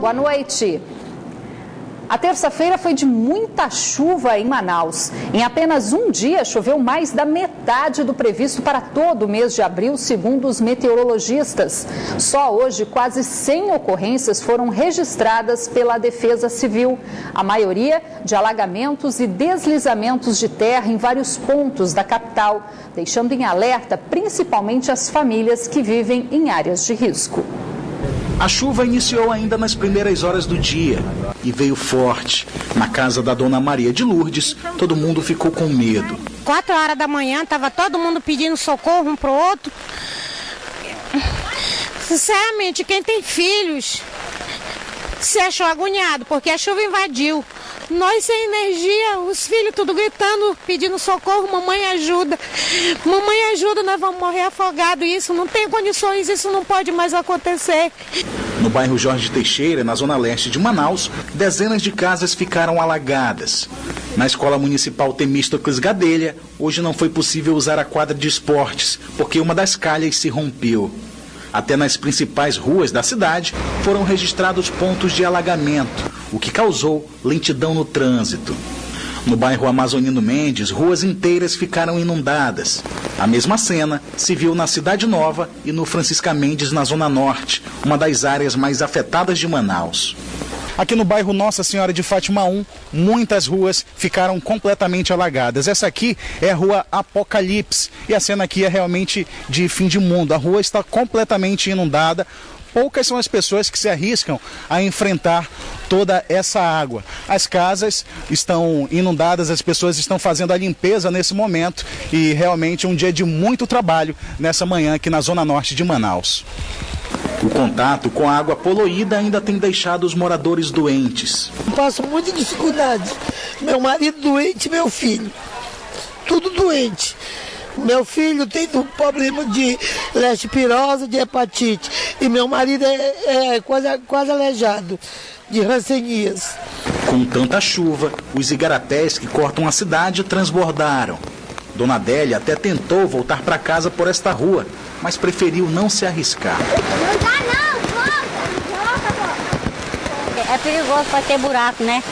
Boa noite. A terça-feira foi de muita chuva em Manaus. Em apenas um dia, choveu mais da metade do previsto para todo o mês de abril, segundo os meteorologistas. Só hoje, quase 100 ocorrências foram registradas pela Defesa Civil. A maioria de alagamentos e deslizamentos de terra em vários pontos da capital, deixando em alerta principalmente as famílias que vivem em áreas de risco. A chuva iniciou ainda nas primeiras horas do dia e veio forte. Na casa da dona Maria de Lourdes, todo mundo ficou com medo. 4 horas da manhã, estava todo mundo pedindo socorro um para o outro. Sinceramente, quem tem filhos se achou agoniado, porque a chuva invadiu. Nós sem energia, os filhos tudo gritando, pedindo socorro, mamãe ajuda, nós vamos morrer afogados, isso não tem condições, isso não pode mais acontecer. No bairro Jorge Teixeira, na zona leste de Manaus, dezenas de casas ficaram alagadas. Na Escola Municipal Temístocles Gadelha, hoje não foi possível usar a quadra de esportes, porque uma das calhas se rompeu. Até nas principais ruas da cidade foram registrados pontos de alagamento, o que causou lentidão no trânsito. No bairro Amazonino Mendes, ruas inteiras ficaram inundadas. A mesma cena se viu na Cidade Nova e no Francisca Mendes, na Zona Norte, uma das áreas mais afetadas de Manaus. Aqui no bairro Nossa Senhora de Fátima 1, muitas ruas ficaram completamente alagadas. Essa aqui é a rua Apocalipse e a cena aqui é realmente de fim de mundo. A rua está completamente inundada. Poucas são as pessoas que se arriscam a enfrentar toda essa água. As casas estão inundadas, as pessoas estão fazendo a limpeza nesse momento e realmente um dia de muito trabalho nessa manhã aqui na Zona Norte de Manaus. O contato com a água poluída ainda tem deixado os moradores doentes. Passo muita dificuldade. Meu marido doente, meu filho. Tudo doente. Meu filho tem um problema de leptospirose, de hepatite. E meu marido é quase aleijado de rancenias. Com tanta chuva, os igarapés que cortam a cidade transbordaram. Dona Adélia até tentou voltar para casa por esta rua, mas preferiu não se arriscar. Não dá não, volta. É perigoso para ter buraco, né?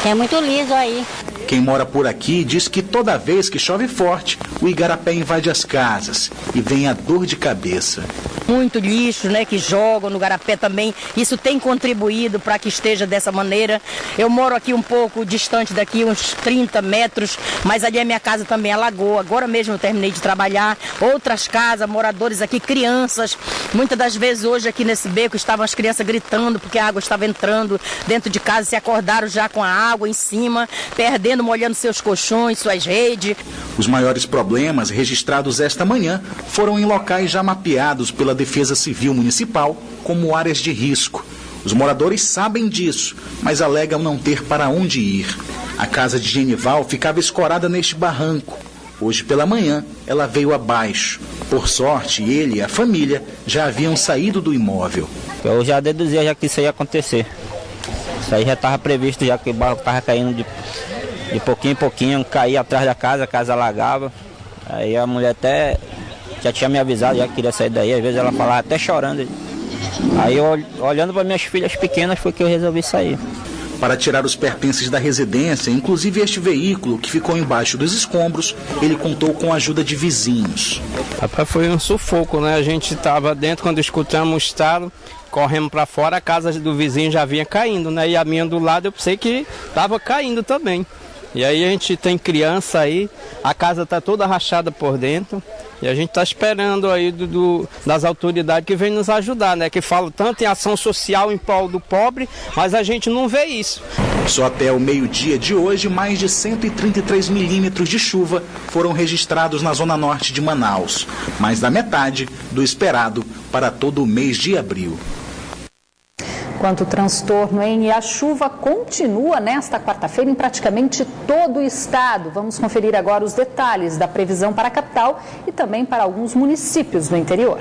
É muito liso aí. Quem mora por aqui diz que toda vez que chove forte, o igarapé invade as casas e vem a dor de cabeça. Muito lixo, né, que jogam no igarapé também. Isso tem contribuído para que esteja dessa maneira. Eu moro aqui um pouco distante daqui, uns 30 metros, mas ali a minha casa também alagou. Agora mesmo eu terminei de trabalhar. Outras casas, moradores aqui, crianças. Muitas das vezes hoje aqui nesse beco estavam as crianças gritando porque a água estava entrando dentro de casa, se acordaram já com a água em cima, perdendo, molhando seus colchões, suas redes. Os maiores problemas registrados esta manhã foram em locais já mapeados pela Defesa Civil Municipal como áreas de risco. Os moradores sabem disso, mas alegam não ter para onde ir. A casa de Genival ficava escorada neste barranco. Hoje pela manhã, ela veio abaixo. Por sorte, ele e a família já haviam saído do imóvel. Eu já deduzia já que isso ia acontecer. Isso aí já estava previsto, já que o barro estava caindo de pouquinho em pouquinho, caía atrás da casa, a casa alagava. Aí a mulher até já tinha me avisado, já queria sair daí, às vezes ela falava até chorando. Aí eu, olhando para minhas filhas pequenas, foi que eu resolvi sair. Para tirar os pertences da residência, inclusive este veículo que ficou embaixo dos escombros, ele contou com a ajuda de vizinhos. Rapaz, foi um sufoco, né? A gente estava dentro, quando escutamos o estalo, corremos para fora, a casa do vizinho já vinha caindo, né? E a minha do lado eu pensei que estava caindo também. E aí a gente tem criança aí, a casa está toda rachada por dentro. E a gente está esperando aí das autoridades que vêm nos ajudar, né? Que falam tanto em ação social em prol do pobre, mas a gente não vê isso. Só até o meio-dia de hoje, mais de 133 milímetros de chuva foram registrados na zona norte de Manaus. Mais da metade do esperado para todo o mês de abril. Quanto transtorno, hein? E a chuva continua nesta quarta-feira em praticamente todo o estado. Vamos conferir agora os detalhes da previsão para a capital e também para alguns municípios do interior.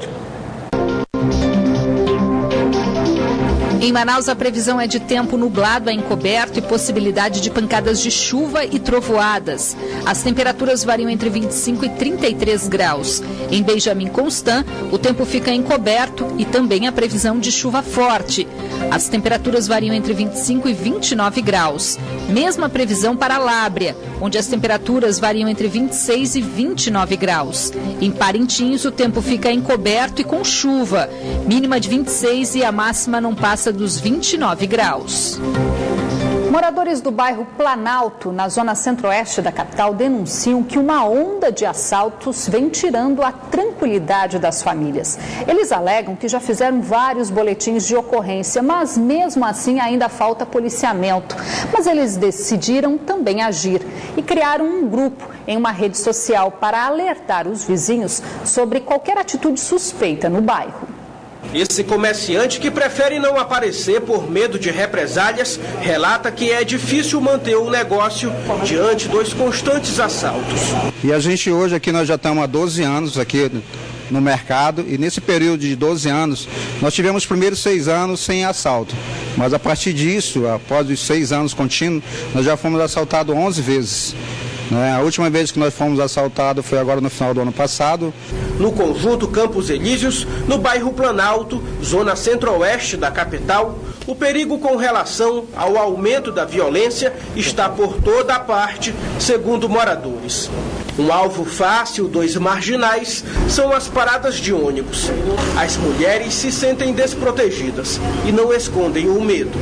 Em Manaus, a previsão é de tempo nublado a encoberto e possibilidade de pancadas de chuva e trovoadas. As temperaturas variam entre 25 e 33 graus. Em Benjamin Constant, o tempo fica encoberto e também a previsão de chuva forte. As temperaturas variam entre 25 e 29 graus. Mesma previsão para Lábrea, onde as temperaturas variam entre 26 e 29 graus. Em Parintins, o tempo fica encoberto e com chuva. Mínima de 26 e a máxima não passa dos 29 graus. Moradores do bairro Planalto, na zona centro-oeste da capital, denunciam que uma onda de assaltos vem tirando a tranquilidade das famílias. Eles alegam que já fizeram vários boletins de ocorrência, mas mesmo assim ainda falta policiamento. Mas eles decidiram também agir e criaram um grupo em uma rede social para alertar os vizinhos sobre qualquer atitude suspeita no bairro. Esse comerciante, que prefere não aparecer por medo de represálias, relata que é difícil manter o negócio diante dos constantes assaltos. E a gente hoje aqui, nós já estamos há 12 anos aqui no mercado, e nesse período de 12 anos, nós tivemos os primeiros 6 anos sem assalto. Mas a partir disso, após os 6 anos contínuos, nós já fomos assaltados 11 vezes. A última vez que nós fomos assaltados foi agora no final do ano passado. No conjunto Campos Elíseos, no bairro Planalto, zona centro-oeste da capital, o perigo com relação ao aumento da violência está por toda a parte, segundo moradores. Um alvo fácil dos marginais são as paradas de ônibus. As mulheres se sentem desprotegidas e não escondem o medo.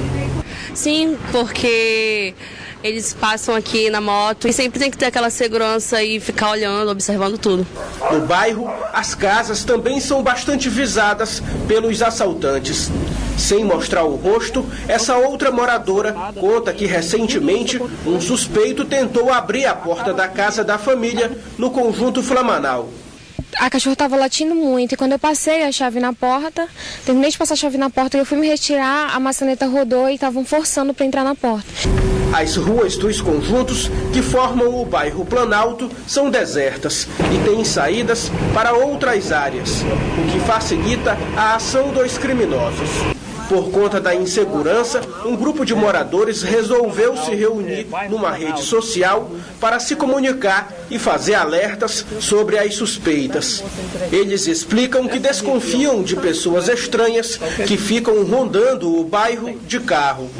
Sim, porque eles passam aqui na moto e sempre tem que ter aquela segurança e ficar olhando, observando tudo. No bairro, as casas também são bastante visadas pelos assaltantes. Sem mostrar o rosto, essa outra moradora conta que recentemente um suspeito tentou abrir a porta da casa da família no conjunto Flamanal. A cachorra estava latindo muito e quando eu passei a chave na porta, terminei de passar a chave na porta e eu fui me retirar, a maçaneta rodou e estavam forçando para entrar na porta. As ruas dos conjuntos que formam o bairro Planalto são desertas e têm saídas para outras áreas, o que facilita a ação dos criminosos. Por conta da insegurança, um grupo de moradores resolveu se reunir numa rede social para se comunicar e fazer alertas sobre as suspeitas. Eles explicam que desconfiam de pessoas estranhas que ficam rondando o bairro de carro.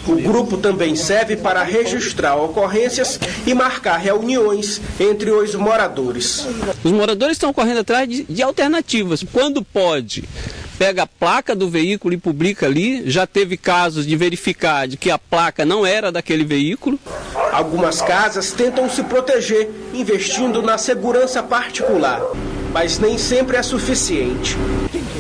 O grupo também serve para registrar ocorrências e marcar reuniões entre os moradores. Os moradores estão correndo atrás de alternativas. Quando pode, pega a placa do veículo e publica ali. Já teve casos de verificar de que a placa não era daquele veículo. Algumas casas tentam se proteger investindo na segurança particular, mas nem sempre é suficiente.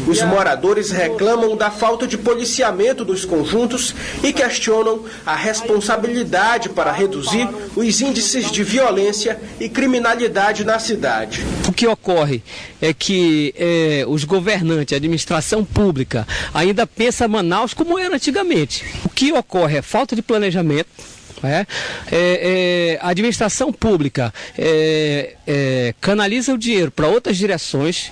Os moradores reclamam da falta de policiamento dos conjuntos e questionam a responsabilidade para reduzir os índices de violência e criminalidade na cidade. O que ocorre é que os governantes, a administração pública, ainda pensa Manaus como era antigamente. O que ocorre é falta de planejamento. A administração pública canaliza o dinheiro para outras direções.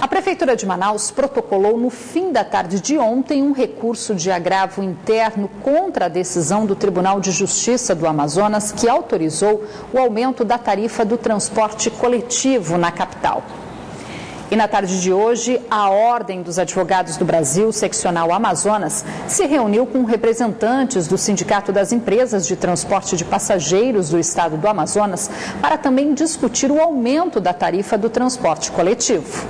A Prefeitura de Manaus protocolou no fim da tarde de ontem um recurso de agravo interno contra a decisão do Tribunal de Justiça do Amazonas, que autorizou o aumento da tarifa do transporte coletivo na capital. E na tarde de hoje, a Ordem dos Advogados do Brasil, seccional Amazonas, se reuniu com representantes do Sindicato das Empresas de Transporte de Passageiros do Estado do Amazonas para também discutir o aumento da tarifa do transporte coletivo.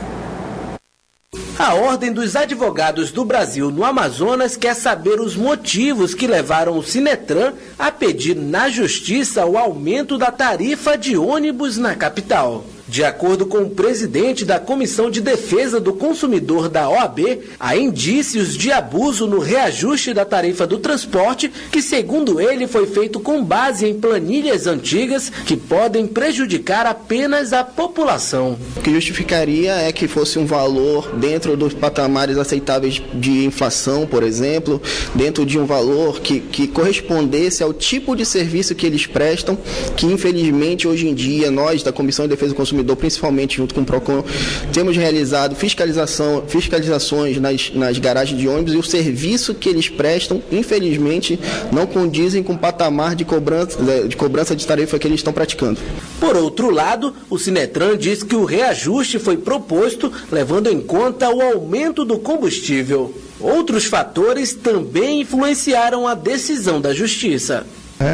A Ordem dos Advogados do Brasil no Amazonas quer saber os motivos que levaram o Sinetran a pedir na Justiça o aumento da tarifa de ônibus na capital. De acordo com o presidente da Comissão de Defesa do Consumidor da OAB, há indícios de abuso no reajuste da tarifa do transporte, que, segundo ele, foi feito com base em planilhas antigas que podem prejudicar apenas a população. O que justificaria é que fosse um valor dentro dos patamares aceitáveis de inflação, por exemplo, dentro de um valor que correspondesse ao tipo de serviço que eles prestam, que infelizmente hoje em dia nós da Comissão de Defesa do Consumidor consumidor, principalmente junto com o PROCON, temos realizado fiscalizações nas garagens de ônibus, e o serviço que eles prestam, infelizmente, não condizem com o patamar de cobrança de tarifa que eles estão praticando. Por outro lado, o Sinetran diz que o reajuste foi proposto levando em conta o aumento do combustível. Outros fatores também influenciaram a decisão da Justiça.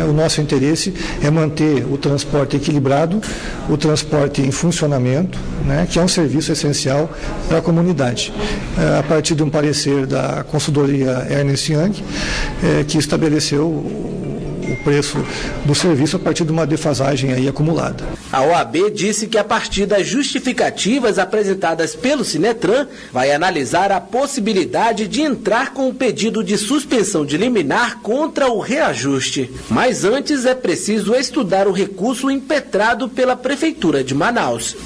O nosso interesse é manter o transporte equilibrado, o transporte em funcionamento, que é um serviço essencial para a comunidade. A partir de um parecer da consultoria Ernst Young, que estabeleceu o preço do serviço a partir de uma defasagem aí acumulada. A OAB disse que, a partir das justificativas apresentadas pelo Sinetran, vai analisar a possibilidade de entrar com um pedido de suspensão de liminar contra o reajuste. Mas antes é preciso estudar o recurso impetrado pela Prefeitura de Manaus.